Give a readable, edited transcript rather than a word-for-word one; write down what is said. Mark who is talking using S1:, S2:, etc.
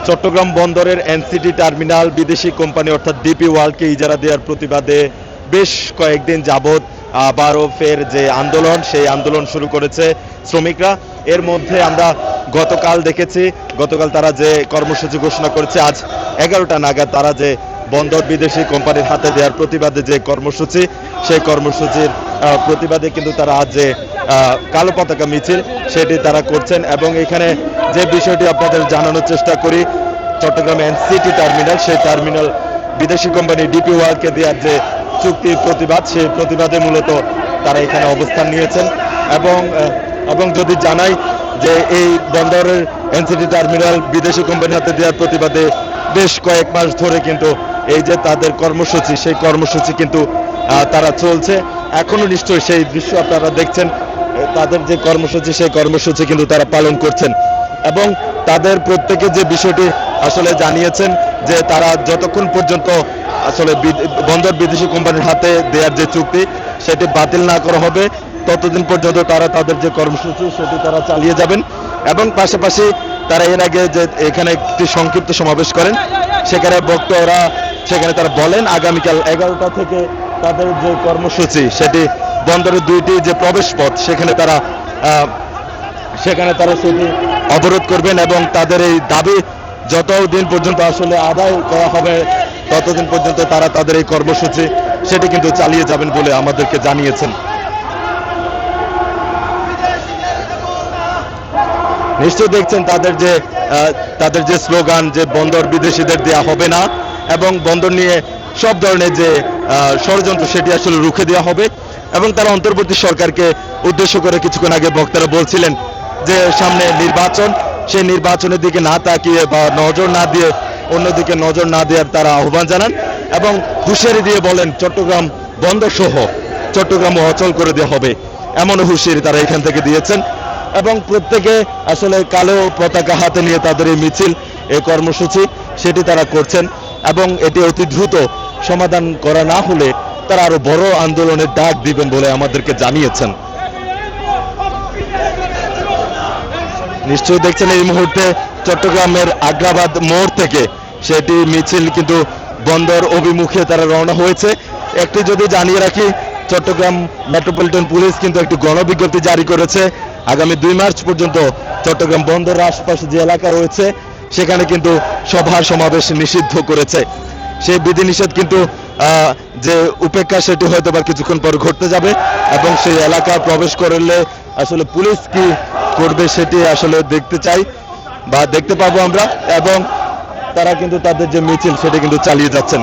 S1: চট্টগ্রাম বন্দরের NCT terminal বিদেশি company অর্থাৎ ডিপি ওয়ার্ল্ডকে ইজারা দেওয়ার প্রতিবাদে বেশ কয়েকদিন যাবৎ বারোফের যে আন্দোলন সেই আন্দোলন শুরু করেছে শ্রমিকরা। এর মধ্যে আমরা গতকাল দেখেছি, গতকাল তারা যে কর্মসূচি ঘোষণা করেছে, আজ 11টা নাগাদ তারা যে বন্দর বিদেশি কোম্পানির হাতে দেওয়ার প্রতিবাদে যে কর্মসূচি, সেই কর্মসূচির প্রতিবাদে কিন্তু তারা আজ যে কালো পতাকা মিছিল সেটি তারা করছেন। এবং এখানে যে বিষয়টি আপনাদের জানানোর চেষ্টা করি, চট্টগ্রাম এনসিটি টার্মিনাল, সেই টার্মিনাল বিদেশি কোম্পানি ডিপি ওয়ার্ল্ডকে দেওয়ার যে চুক্তির প্রতিবাদ, সেই প্রতিবাদে মূলত তারা এখানে অবস্থান নিয়েছেন। এবং যদি জানাই যে এই বন্দরের এনসিটি টার্মিনাল বিদেশি কোম্পানির হাতে দেওয়ার প্রতিবাদে বেশ কয়েক মাস ধরে কিন্তু এই যে তাদের কর্মসূচি, সেই কর্মসূচি কিন্তু তারা চলছে এখনো। নিশ্চয়ই সেই দৃশ্য আপনারা দেখছেন, তাদের যে কর্মসূচি সেই কর্মসূচি কিন্তু তারা পালন করছেন। এবং তাদের প্রত্যেকে যে বিষয়টি আসলে জানিয়েছেন যে তারা যতক্ষণ পর্যন্ত আসলে বন্দর বিদেশি কোম্পানির হাতে দেওয়ার যে চুক্তি সেটি বাতিল না করা হবে ততদিন পর্যন্ত তারা তাদের যে কর্মসূচি সেটি তারা চালিয়ে যাবেন। এবং পাশাপাশি তারা এর আগে যে এখানে একটি সংক্ষিপ্ত সমাবেশ করেন, সেখানে বক্তারা সেখানে তারা বলেন আগামীকাল 11টা থেকে তাদের যে কর্মসূচি সেটি বন্দরের 2টি যে প্রবেশ পথ সেখানে তারা সেটি অবরোধ করবেন এবং তাদের এই দাবি যতদিন পর্যন্ত আসলে আদায় করা হবে ততদিন পর্যন্ত তারা তাদের এই কর্মসূচি সেটি কিন্তু চালিয়ে যাবেন বলে আমাদেরকে জানিয়েছেন। নিশ্চয় দেখছেন তাদের যে স্লোগান, যে বন্দর বিদেশিদের দেয়া হবে না এবং বন্দর নিয়ে সব ধরনের যে ষড়যন্ত্র সেটি আসলে রুখে দেওয়া হবে। এবং তারা অন্তর্বর্তী সরকারকে উদ্দেশ্য করে কিছুক্ষণ আগে বক্তারা বলছিলেন যে সামনে নির্বাচন, সেই নির্বাচনের দিকে না তাকিয়ে বা নজর না দিয়ে অন্যদিকে নজর না দেওয়ার তারা আহ্বান জানান এবং হুঁশিয়ারি দিয়ে বলেন চট্টগ্রাম বন্দর সহ চট্টগ্রাম অচল করে দেওয়া হবে, এমন হুঁশিয়ারি তারা এখান থেকে দিয়েছেন। এবং প্রত্যেকে আসলে কালো পতাকা হাতে নিয়ে তাদের এই মিছিল, এই কর্মসূচি সেটি তারা করছেন এবং এটি অতি দ্রুত সমাধান করা না হলে তারা আরো বড় আন্দোলনের ডাক দিবেন বলে আমাদেরকে জানিয়েছেন। নিশ্চয়ই দেখছেন এই মুহূর্তে চট্টগ্রামের আগ্রাবাদ মোড় থেকে সেটি মিছিল কিন্তু বন্দর অভিমুখে তারা রওনা হয়েছে। একটি যদি জানিয়ে রাখি, চট্টগ্রাম মেট্রোপলিটন পুলিশ কিন্তু একটি গণবিজ্ঞপ্তি জারি করেছে। আগামী 2 মার্চ পর্যন্ত চট্টগ্রাম বন্দরের আশপাশে যে এলাকা রয়েছে সেখানে কিন্তু সভা সমাবেশ নিষিদ্ধ করেছে। সেই বিধিনিষেধ কিন্তু যে উপেক্ষা সেটি হয়তো বা কিছুক্ষণ পর ঘটতে যাবে এবং সেই এলাকা প্রবেশ করলে আসলে পুলিশ কি করবে সেটি আসলে দেখতে চাই বা দেখতে পাবো আমরা। এবং তারা কিন্তু তাদের যে মিছিল সেটি কিন্তু চালিয়ে যাচ্ছেন।